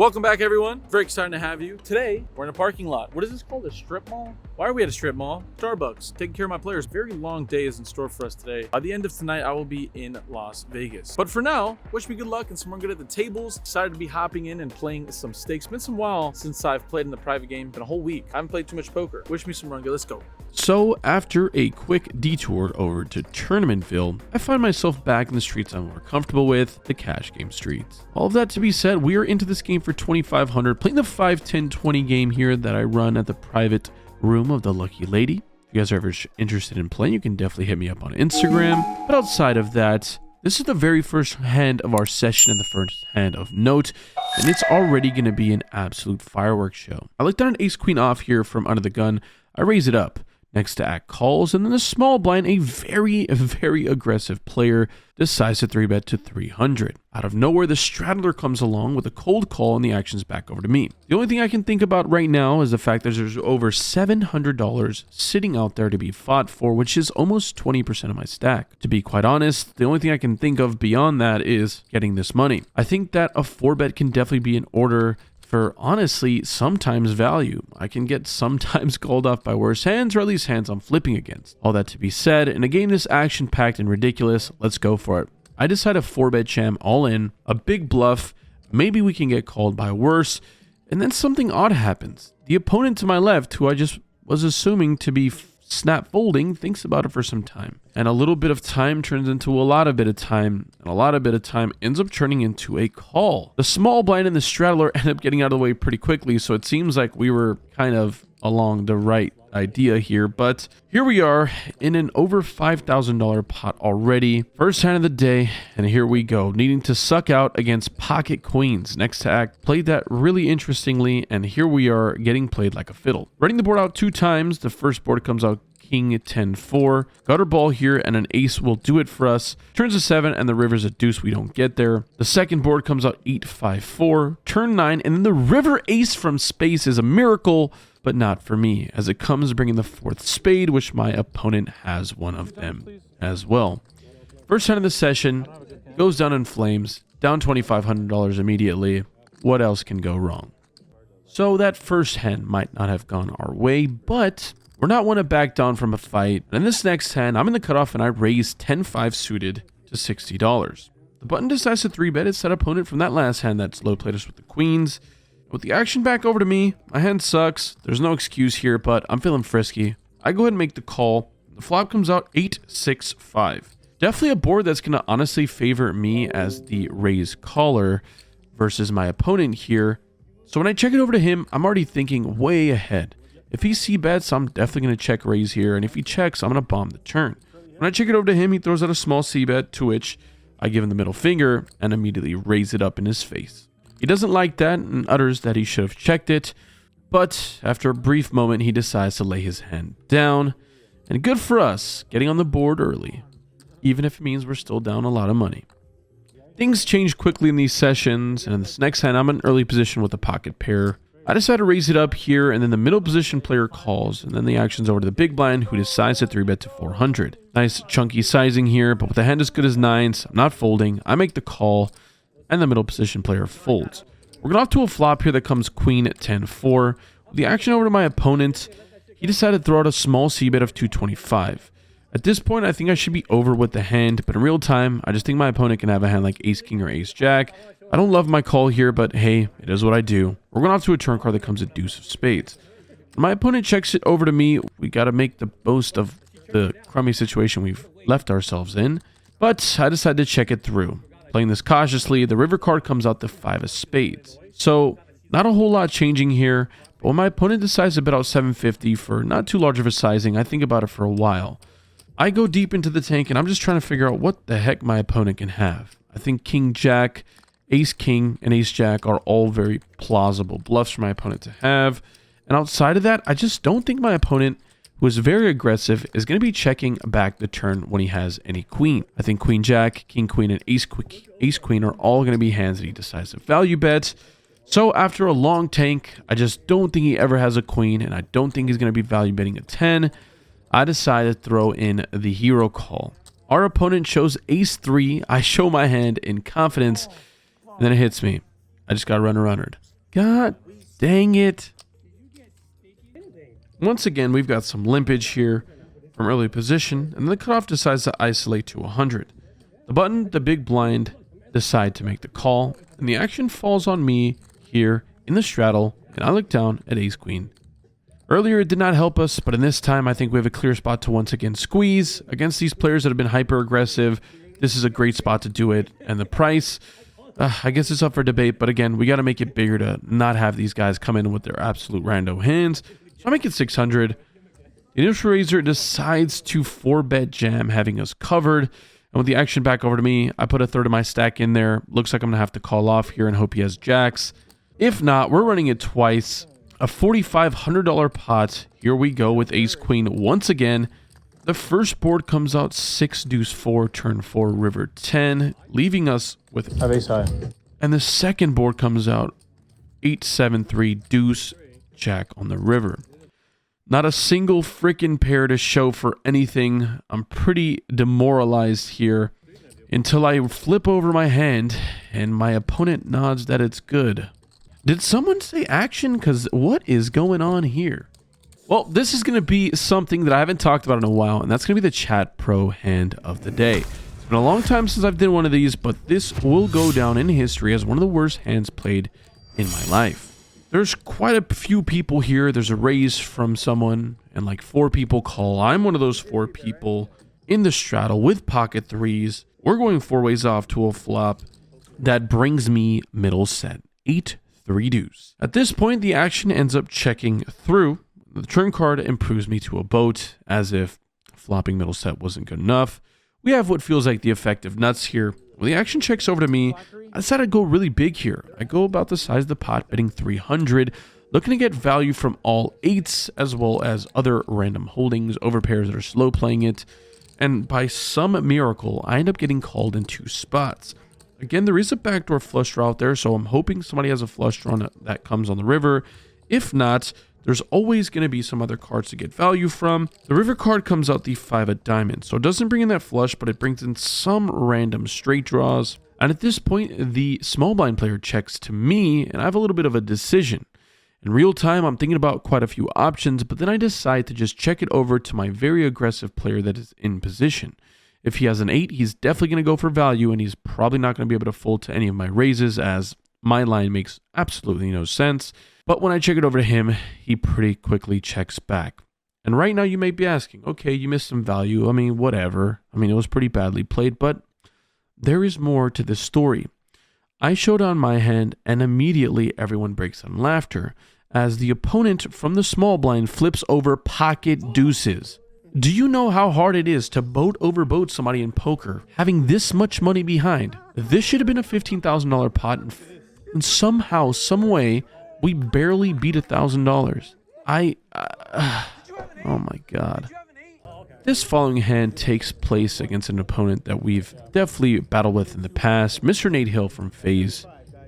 Welcome back, everyone. Very excited to have you. Today, we're in a parking lot. What is this called? A strip mall? Why are we at a strip mall? Starbucks, taking care of my players. Very long day is in store for us today. By the end of tonight, I will be in Las Vegas. But for now, wish me good luck and someone good at the tables. Excited to be hopping in and playing some stakes. Been some while since I've played in the private game. Been a whole week. I haven't played too much poker. Wish me some run good. Let's go. So after a quick detour over to Tournamentville, I find myself back in the streets I'm more comfortable with, the cash game streets. All of that to be said, we are into this game for 2,500, playing the 5, 10, 20 game here that I run at the private room of the Lucky Lady. If you guys are ever interested in playing, you can definitely hit me up on Instagram. But outside of that, this is the very first hand of our session and the first hand of note, and it's already going to be an absolute fireworks show. I looked down an ace-queen off here from under the gun. I raise it up. Next to act calls, and then the small blind, a very aggressive player, decides to 3-bet to 300. Out of nowhere, the straddler comes along with a cold call, and the action's back over to me. The only thing I can think about right now is the fact that there's over $700 sitting out there to be fought for, which is almost 20% of my stack. To be quite honest, the only thing I can think of beyond that is getting this money. I think that a 4-bet can definitely be in order for honestly sometimes value. I can get sometimes called off by worse hands, or at least hands I'm flipping against. All that to be said, in a game this action packed and ridiculous, let's go for it. I decide a 4-bet jam all in, a big bluff, maybe we can get called by worse, and then something odd happens. The opponent to my left, who I just was assuming to be snap folding, thinks about it for some time, and a little bit of time turns into a lot of bit of time, and a lot of bit of time ends up turning into a call. The small blind and the straddler end up getting out of the way pretty quickly, so it seems like we were kind of along the right idea here, but here we are in an over $5,000 pot already. First hand of the day, and here we go, needing to suck out against pocket queens. Next to act, played that really interestingly, and here we are getting played like a fiddle. Running the board out 2 times, the first board comes out king 10-4, gutter ball here, and an ace will do it for us. Turns a 7, and the river's a deuce, we don't get there. The second board comes out 8-5-4, turn 9, and then the river ace from space is a miracle, but not for me, as it comes bringing the 4th spade, which my opponent has one of them as well. First hand of the session goes down in flames, down $2,500 immediately. What else can go wrong? So that first hand might not have gone our way, but we're not one to back down from a fight. And this next hand, I'm in the cutoff and I raise 10-5 suited to $60. The button decides to 3-bet its set opponent from that last hand that slow played us with the queens. With the action back over to me, my hand sucks. There's no excuse here, but I'm feeling frisky. I go ahead and make the call. The flop comes out 8-6-5. Definitely a board that's going to honestly favor me as the raise caller versus my opponent here. So when I check it over to him, I'm already thinking way ahead. If he c-bets, I'm definitely going to check raise here, and if he checks, I'm going to bomb the turn. When I check it over to him, he throws out a small c-bet, to which I give him the middle finger and immediately raise it up in his face. He doesn't like that and utters that he should have checked it, but after a brief moment, he decides to lay his hand down, and good for us, getting on the board early, even if it means we're still down a lot of money. Things change quickly in these sessions, and in this next hand, I'm in an early position with a pocket pair. I decide to raise it up here, and then the middle position player calls, and then the action's over to the big blind, who decides to 3-bet to 400. Nice chunky sizing here, but with a hand as good as 9s, I'm not folding. I make the call, and the middle position player folds. We're going off to a flop here that comes queen at 10-4. With the action over to my opponent, he decided to throw out a small c-bet of 225. At this point, I think I should be over with the hand, but in real time, I just think my opponent can have a hand like ace-king or ace-jack. I don't love my call here, but hey, it is what I do. We're going off to a turn card that comes at deuce of spades. When my opponent checks it over to me, we got to make the most of the crummy situation we've left ourselves in, but I decided to check it through. Playing this cautiously, the river card comes out the 5 of spades. So, not a whole lot changing here, but when my opponent decides to bet out 750 for not too large of a sizing, I think about it for a while. I go deep into the tank, and I'm just trying to figure out what the heck my opponent can have. I think king-jack, ace-king, and ace-jack are all very plausible bluffs for my opponent to have. And outside of that, I just don't think my opponent, who is very aggressive, is going to be checking back the turn when he has any queen. I think queen-jack, king-queen, and ace-queen are all going to be hands that he decides to value bet. So after a long tank, I just don't think he ever has a queen, and I don't think he's going to be value betting a 10. I decide to throw in the hero call. Our opponent shows ace-3. I show my hand in confidence, and then it hits me. I just got runner-runnered. God dang it. Once again, we've got some limpage here from early position, and the cutoff decides to isolate to 100. The button, the big blind, decide to make the call, and the action falls on me here in the straddle, and I look down at ace queen. Earlier it did not help us, but in this time I think we have a clear spot to once again squeeze. Against these players that have been hyper aggressive, this is a great spot to do it, and the price, I guess it's up for debate, but again, we got to make it bigger to not have these guys come in with their absolute rando hands. So I make it 600. The initial raiser decides to 4-bet jam, having us covered. And with the action back over to me, I put a third of my stack in there. Looks like I'm going to have to call off here and hope he has jacks. If not, we're running it twice. A $4,500 pot. Here we go with ace queen once again. The first board comes out 6 deuce 4, turn 4, river 10, leaving us with ace high. And the second board comes out 8 7 3 deuce jack on the river. Not a single freaking pair to show for anything. I'm pretty demoralized here until I flip over my hand and my opponent nods that it's good. Did someone say action? Because what is going on here? Well, this is going to be something that I haven't talked about in a while, and that's going to be the Chat Pro hand of the day. It's been a long time since I've done one of these, but this will go down in history as one of the worst hands played in my life. There's quite a few people here. There's a raise from someone, and like 4 people call. I'm one of those 4 people in the straddle with pocket threes. We're going 4 ways off to a flop that brings me middle set, 8 3 deuce. At this point, the action ends up checking through. The turn card improves me to a boat, as if flopping middle set wasn't good enough. We have what feels like the effective nuts here. When the action checks over to me, I decided to go really big here. I go about the size of the pot, betting 300, looking to get value from all 8s, as well as other random holdings, over pairs that are slow playing it. And by some miracle, I end up getting called in 2 spots. Again, there is a backdoor flush draw out there, so I'm hoping somebody has a flush draw that comes on the river. If not, there's always going to be some other cards to get value from. The river card comes out the 5 of diamonds, so it doesn't bring in that flush, but it brings in some random straight draws. And at this point, the small blind player checks to me, and I have a little bit of a decision. In real time, I'm thinking about quite a few options, but then I decide to just check it over to my very aggressive player that is in position. If he has an 8, he's definitely going to go for value, and he's probably not going to be able to fold to any of my raises, as my line makes absolutely no sense. But when I check it over to him, he pretty quickly checks back. And right now you may be asking, okay, you missed some value. I mean, whatever. I mean, it was pretty badly played, but there is more to this story. I showed on my hand, and immediately everyone breaks in laughter as the opponent from the small blind flips over pocket deuces. Do you know how hard it is to boat over boat somebody in poker, having this much money behind? This should have been a $15,000 pot, and somehow, some way, we barely beat $1,000. Oh my god. This following hand takes place against an opponent that we've definitely battled with in the past, Mr. Nate Hill from FaZe.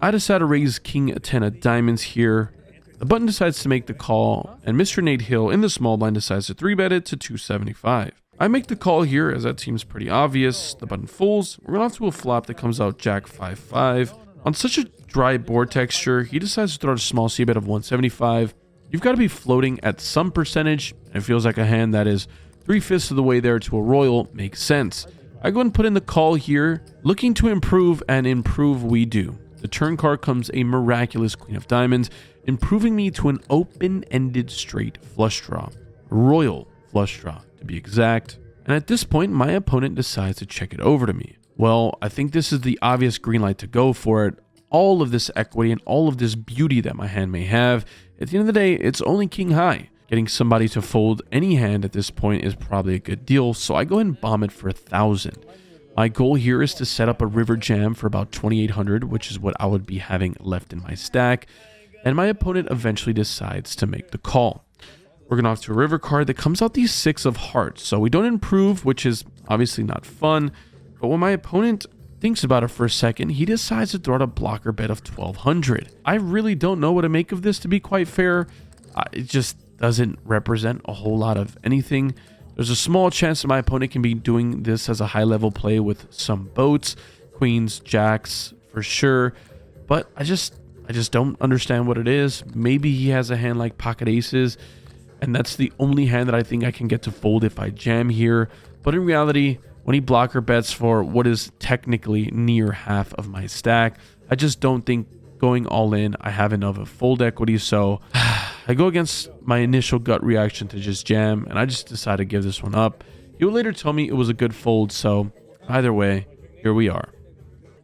I decide to raise King 10 of diamonds here. The button decides to make the call, and Mr. Nate Hill in the small blind decides to 3-bet it to 275. I make the call here, as that seems pretty obvious. The button folds. We're going off to a flop that comes out Jack 5-5. On such a dry board texture, he decides to throw out a small c-bet of 175. You've got to be floating at some percentage, and it feels like a hand that is 3/5 of the way there to a royal makes sense. I go and put in the call here, looking to improve, and improve we do. The turn card comes a miraculous queen of diamonds, improving me to an open-ended straight flush draw. Royal flush draw, to be exact. And at this point, my opponent decides to check it over to me. Well, I think this is the obvious green light to go for it. All of this equity and all of this beauty that my hand may have, at the end of the day, it's only king high. Getting somebody to fold any hand at this point is probably a good deal, so I go ahead and bomb it for 1,000. My goal here is to set up a river jam for about 2,800, which is what I would be having left in my stack, and my opponent eventually decides to make the call. We're going off to a river card that comes out the 6 of hearts, so we don't improve, which is obviously not fun, but when my opponent thinks about it for a second, he decides to throw out a blocker bet of 1,200. I really don't know what to make of this, to be quite fair. It just doesn't represent a whole lot of anything. There's a small chance that my opponent can be doing this as a high-level play with some boats, queens, jacks, for sure. But I just I just don't understand what it is. Maybe he has a hand like pocket aces, and that's the only hand that I think I can get to fold if I jam here. But in reality, when he blocker bets for what is technically near half of my stack, I just don't think going all in, I have enough of fold equity. So I go against my initial gut reaction to just jam, and I just decided to give this one up. He would later tell me it was a good fold, so either way, here we are.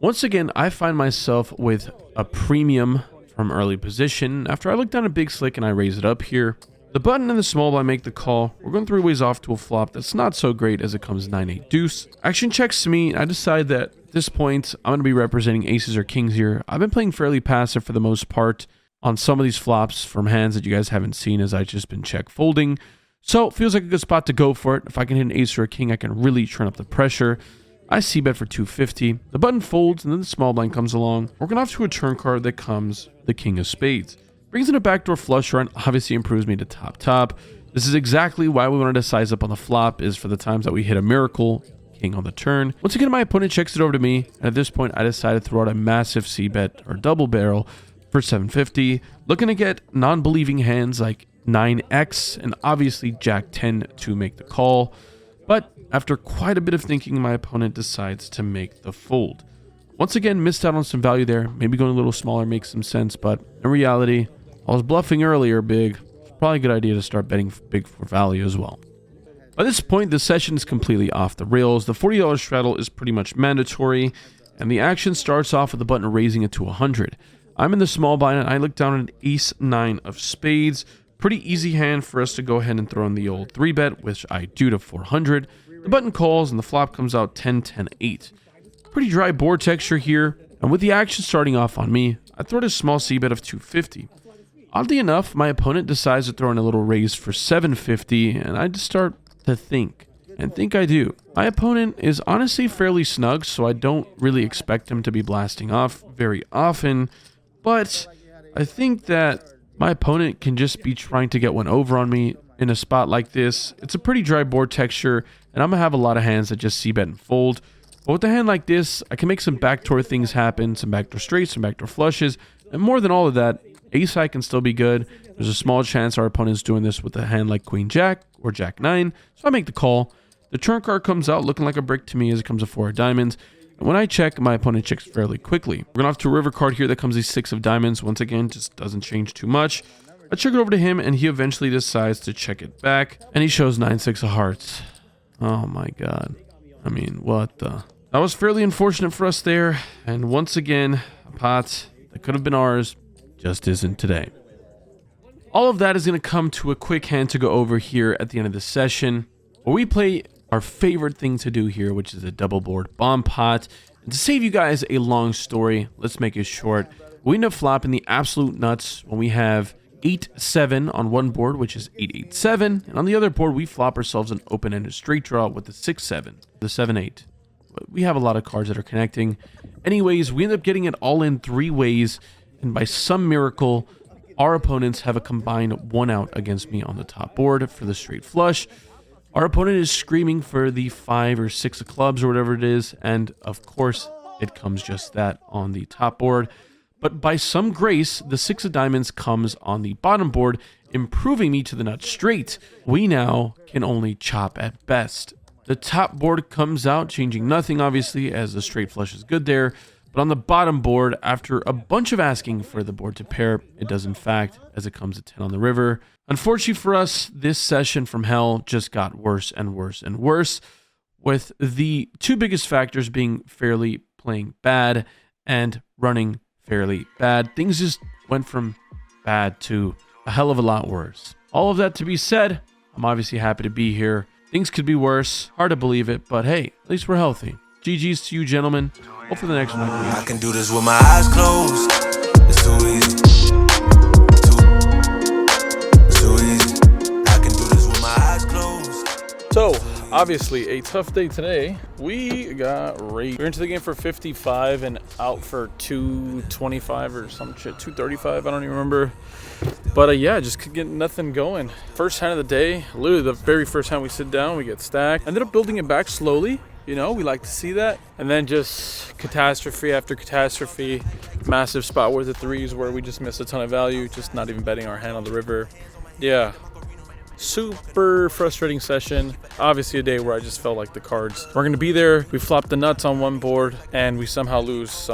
Once again, I find myself with a premium from early position. After I look down a big slick and I raise it up here, the button and the small blind make the call. We're going 3 ways off to a flop that's not so great as it comes 9-8 deuce. Action checks to me. I decide that at this point, I'm going to be representing aces or kings here. I've been playing fairly passive for the most part on some of these flops from hands that you guys haven't seen, as I've just been check folding. So it feels like a good spot to go for it. If I can hit an ace or a king, I can really turn up the pressure. I c-bet for 250. The button folds, and then the small blind comes along. Working off to a turn card that comes the king of spades. Brings in a backdoor flush draw and obviously improves me to top. This is exactly why we wanted to size up on the flop, is for the times that we hit a miracle king on the turn. Once again, my opponent checks it over to me, and at this point, I decided to throw out a massive c-bet or double barrel for 750. Looking to get non-believing hands like 9x and obviously Jack 10 to make the call. But after quite a bit of thinking, my opponent decides to make the fold. Once again, missed out on some value there. Maybe going a little smaller makes some sense, but in reality, I was bluffing earlier big. It's probably a good idea to start betting big for value as well. By this point, the session is completely off the rails. The $40 straddle is pretty much mandatory, and the action starts off with the button raising it to 100. I'm in the small blind, and I look down at an ace-9 of spades. Pretty easy hand for us to go ahead and throw in the old 3-bet, which I do to 400. The button calls, and the flop comes out 10-10-8. Pretty dry board texture here, and with the action starting off on me, I throw in a small c-bet of 250. Oddly enough, my opponent decides to throw in a little raise for 750, and I just start to think. And think I do. My opponent is honestly fairly snug, so I don't really expect him to be blasting off very often, but I think that my opponent can just be trying to get one over on me in a spot like this. It's a pretty dry board texture, and I'm going to have a lot of hands that just c-bet and fold. But with a hand like this, I can make some backdoor things happen, some backdoor straights, some backdoor flushes, and more than all of that, ace-high can still be good. There's a small chance our opponent's doing this with a hand like queen-jack or jack-9, so I make the call. The turn card comes out looking like a brick to me as it comes to 4 of diamonds. And when I check, my opponent checks fairly quickly. We're going off to a river card here that comes a 6 of diamonds. Once again, just doesn't change too much. I check it over to him, and he eventually decides to check it back. And he shows 9-6 of hearts. Oh my god. I mean, what the... That was fairly unfortunate for us there. And once again, a pot that could have been ours just isn't today. All of that is going to come to a quick hand to go over here at the end of the session, where we play our favorite thing to do here, which is a double board bomb pot. And to save you guys a long story, let's make it short. We end up flopping the absolute nuts when we have 8-7 on one board, which is 8-8-7, and on the other board we flop ourselves an open-ended straight draw with the 6-7, the 7-8. We have a lot of cards that are connecting. Anyways, we end up getting it all in 3 ways, and by some miracle, our opponents have a combined 1 out against me on the top board for the straight flush. Our opponent is screaming for the 5 or 6 of clubs or whatever it is, and of course, it comes just that on the top board. But by some grace, the 6 of diamonds comes on the bottom board, improving me to the nut straight. We now can only chop at best. The top board comes out, changing nothing, obviously, as the straight flush is good there. But on the bottom board, after a bunch of asking for the board to pair, it does in fact, as it comes to 10 on the river. Unfortunately for us, this session from hell just got worse and worse and worse, with the 2 biggest factors being fairly playing bad and running fairly bad. Things just went from bad to a hell of a lot worse. All of that to be said, I'm obviously happy to be here. Things could be worse. Hard to believe it, but hey, at least we're healthy. GG's to you, gentlemen. Hopefully the next one. I can do this with my eyes closed. It's too easy. Too easy. I can do this with my eyes closed. So, obviously, a tough day today. We got raped. We're into the game for 55 and out for 225 or some shit, 235. I don't even remember. But yeah, just could get nothing going. First hand of the day, literally the very first hand we sit down, we get stacked. Ended up building it back slowly. You know, we like to see that. And then just catastrophe after catastrophe. Massive spot worth of threes where we just missed a ton of value, just not even betting our hand on the river. Yeah. Super frustrating session. Obviously a day where I just felt like the cards weren't going to be there. We flopped the nuts on one board and we somehow lose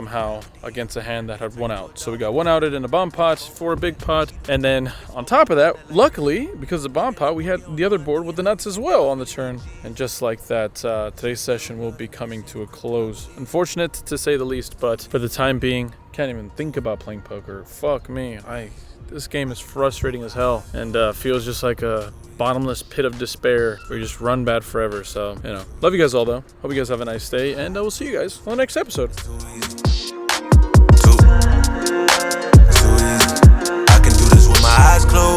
against a hand that had one out. So we got one outed in a bomb pot for a big pot. And then on top of that, luckily, because of the bomb pot, we had the other board with the nuts as well on the turn. And just like that, today's session will be coming to a close. Unfortunate to say the least, but for the time being, can't even think about playing poker. Fuck me. This game is frustrating as hell and feels just like a bottomless pit of despair where you just run bad forever. So, you know, love you guys all though. Hope you guys have a nice day and I will see you guys on the next episode. Too easy. I can do this with my eyes closed.